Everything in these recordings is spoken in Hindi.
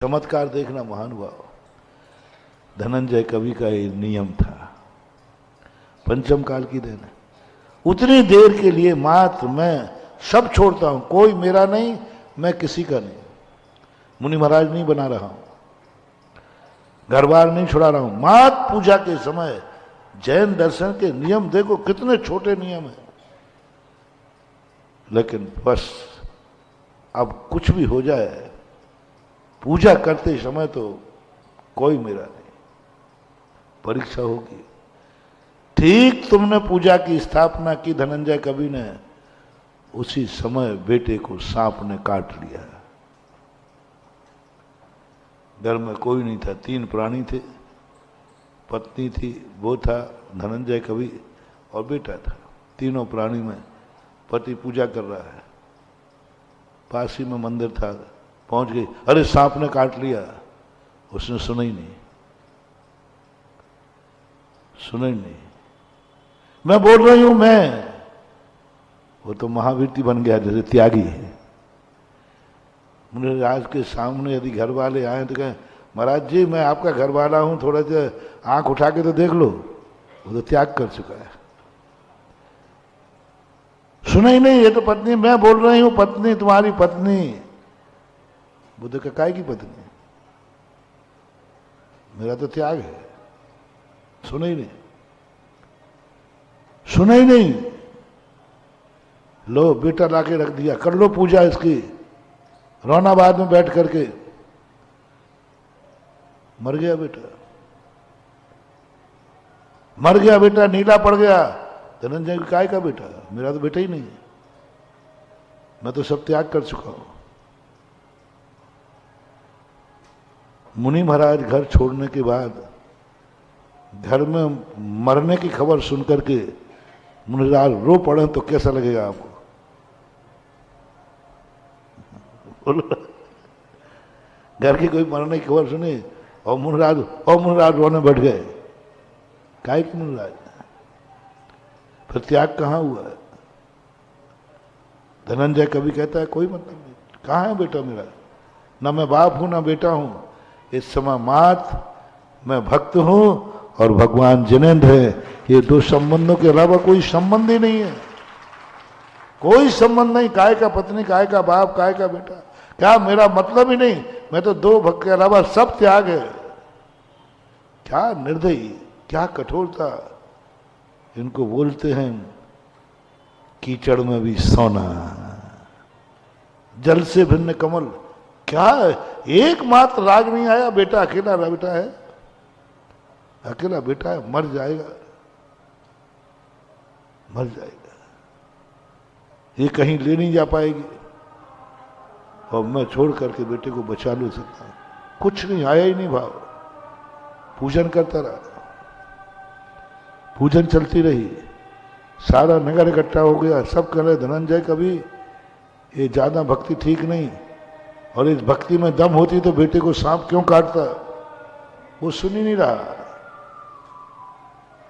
चमत्कार देखना महानुभाव। धनंजय कवि का ये नियम था, पंचम काल की देन है। उतनी देर के लिए मात्र मैं सब छोड़ता हूं, कोई मेरा नहीं, मैं किसी का नहीं, मुनि महाराज नहीं बना रहा हूं, घर बार नहीं छुड़ा रहा हूं, मात्र पूजा के समय। जैन दर्शन के नियम देखो कितने छोटे नियम है, लेकिन बस अब कुछ भी हो जाए, पूजा करते समय तो कोई मेरा नहीं, परीक्षा होगी। ठीक तुमने पूजा की स्थापना की धनंजय कवि ने, उसी समय बेटे को सांप ने काट लिया। घर में कोई नहीं था, 3 प्राणी थे, पत्नी थी, वो था धनंजय कवि और बेटा था। तीनों प्राणी में पति पूजा कर रहा है, पास ही में मंदिर था, पहुंच गई, अरे सांप ने काट लिया। उसने सुना ही नहीं, सुना ही नहीं, मैं बोल रही हूं मैं। वो तो महावीर बन गया, जैसे त्यागी है। मुझे राज के सामने यदि घर वाले आए तो कहें, महाराज जी मैं आपका घर वाला हूं, थोड़ा सा आंख उठा के तो देख लो। वो तो त्याग कर चुका है, सुना ही नहीं। ये तो पत्नी, मैं बोल रही हूं पत्नी, तुम्हारी पत्नी। बुद्ध का काय की पत्नी, मेरा तो त्याग है। सुना ही नहीं, सुना ही नहीं। लो बेटा लाके रख दिया, कर लो पूजा इसकी। रोना बाद में बैठ करके, मर गया बेटा, मर गया बेटा, नीला पड़ गया। धनंजय काय का बेटा, मेरा तो बेटा ही नहीं है, मैं तो सब त्याग कर चुका हूं। मुनि महाराज घर छोड़ने के बाद घर में मरने की खबर सुनकर के मुनि महाराज रो पड़े तो कैसा लगेगा आपको? घर की कोई मरने की खबर सुनी और मुनि महाराज रोने बैठ गए। काय की मुनि महाराज? फिर त्याग कहां हुआ है? धनंजय कवि कहता है कोई मतलब नहीं, कहां है बेटा मेरा? ना मैं बाप हूं ना बेटा हूं, इस समय मात्र मैं भक्त हूं और भगवान जिनेंद्र है। ये 2 संबंधों के अलावा कोई संबंध ही नहीं है, कोई संबंध नहीं। काय का पत्नी, काय का बाप, काय का बेटा, क्या मेरा मतलब ही नहीं। मैं तो 2 भक्त के अलावा सब त्याग है। क्या निर्दयी, क्या कठोरता। इनको बोलते हैं कीचड़ में भी सोना, जल से भिन्न कमल। क्या एकमात्र राग नहीं आया? बेटा अकेला बेटा है, अकेला बेटा है, मर जाएगा, मर जाएगा, ये कहीं ले नहीं जा पाएगी और मैं छोड़ करके बेटे को बचा लो सकता हूं। कुछ नहीं आया ही नहीं भाव। पूजन करता रहा, पूजन चलती रही, सारा नगर इकट्ठा हो गया। सब कह रहे धनंजय कवि ये ज्यादा भक्ति ठीक नहीं, और इस भक्ति में दम होती तो बेटे को सांप क्यों काटता? वो सुन ही नहीं रहा,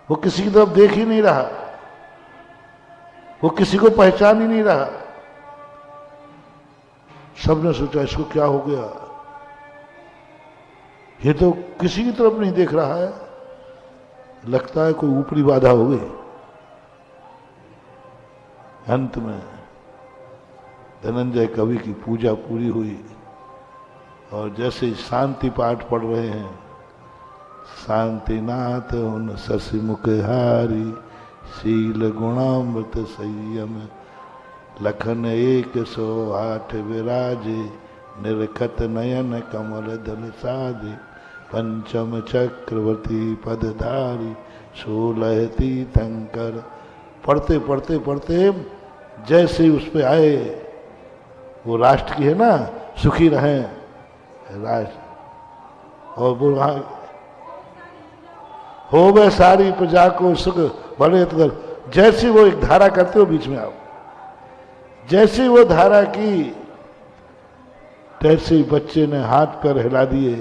वो किसी की तरफ देख ही नहीं रहा, वो किसी को पहचान ही नहीं रहा। सबने सोचा इसको क्या हो गया, ये तो किसी की तरफ नहीं देख रहा है, लगता है कोई ऊपरी बाधा हो गई। अंत में धनंजय कवि की पूजा पूरी हुई और जैसे ही शांति पाठ पढ़ रहे हैं, शांतिनाथ उन शशि मुखहारी, शील गुणामृत संयम, लखन 108 विराजे, निरखत नयन कमल दल साजे, पंचम चक्रवर्ती पदधारी, 16 तीर्थंकर। पढ़ते पढ़ते पढ़ते जैसे उस पे आए, वो राष्ट्र की है ना, सुखी रहें राष्ट्र, और वो वहां हो गए सारी प्रजा को सुख बड़े। जैसे वो एक धारा करते हो बीच में आप, जैसे वो धारा की, तैसे ही बच्चे ने हाथ पैर हिला दिए।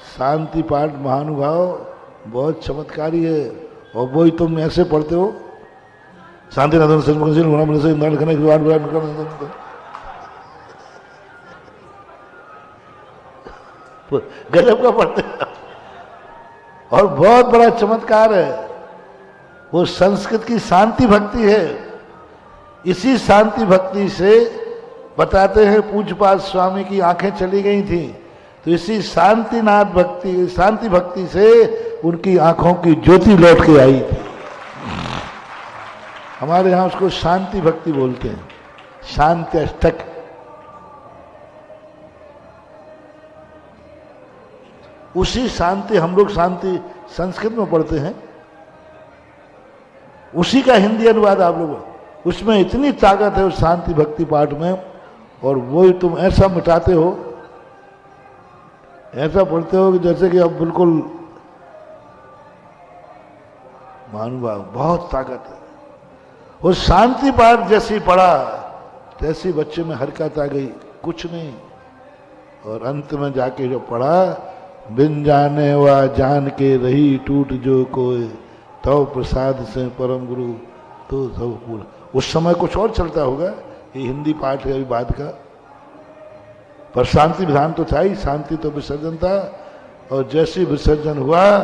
शांति पाठ महानुभाव बहुत चमत्कारी है। और वही तुम ऐसे पढ़ते हो, शांतिनाथन सन्मुखशील गुणामृत से इंद्र लिखने की गजब का पढ़ते हैं। और बहुत बड़ा चमत्कार है, वो संस्कृत की शांति भक्ति है। इसी शांति भक्ति से बताते हैं पूज्यपाद स्वामी की आंखें चली गई थी, तो इसी शांतिनाथ भक्ति, शांति भक्ति से उनकी आंखों की ज्योति लौट के आई थी। हमारे यहां उसको शांति भक्ति बोलते हैं, शांति अष्टक। उसी शांति, हम लोग शांति संस्कृत में पढ़ते हैं, उसी का हिंदी अनुवाद आप लोग, उसमें इतनी ताकत है उस शांति भक्ति पाठ में, और वो तुम ऐसा मिटाते हो, ऐसा पढ़ते हो कि जैसे कि अब बिल्कुल महानुभाव, बहुत ताकत है। वो शांति पाठ जैसी पढ़ा तैसी बच्चे में हरकत आ गई, कुछ नहीं। और अंत में जाके जो पढ़ा, बिन जाने वा जान के रही टूट जो कोई, तव प्रसाद से परम गुरु तो सब पूरा। उस समय कुछ और चलता होगा, ये हिंदी पाठ है अभी बाद का, पर शांति विधान तो था ही, शांति तो विसर्जन था। और जैसे विसर्जन हुआ,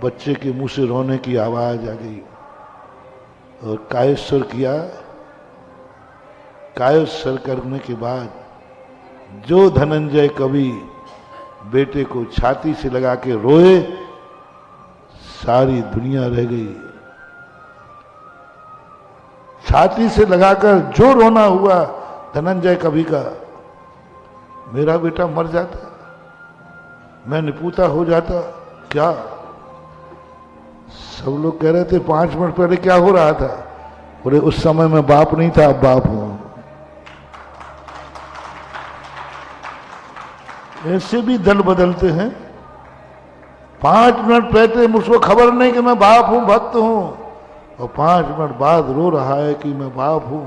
बच्चे के मुंह से रोने की आवाज आ गई, और कायस्वर किया। कायस्वर करने के बाद जो धनंजय कवि बेटे को छाती से लगा के रोए, सारी दुनिया रह गई। छाती से लगाकर जो रोना हुआ धनंजय कवि का, मेरा बेटा मर जाता, मैं निपूता हो जाता क्या। सब लोग कह रहे थे 5 मिनट पहले क्या हो रहा था, बोले उस समय मैं बाप नहीं था, अब बाप हूं। ऐसे भी दल बदलते हैं। 5 मिनट पहले मुझको खबर नहीं कि मैं बाप हूं, भक्त हूं, और 5 मिनट बाद रो रहा है कि मैं बाप हूं।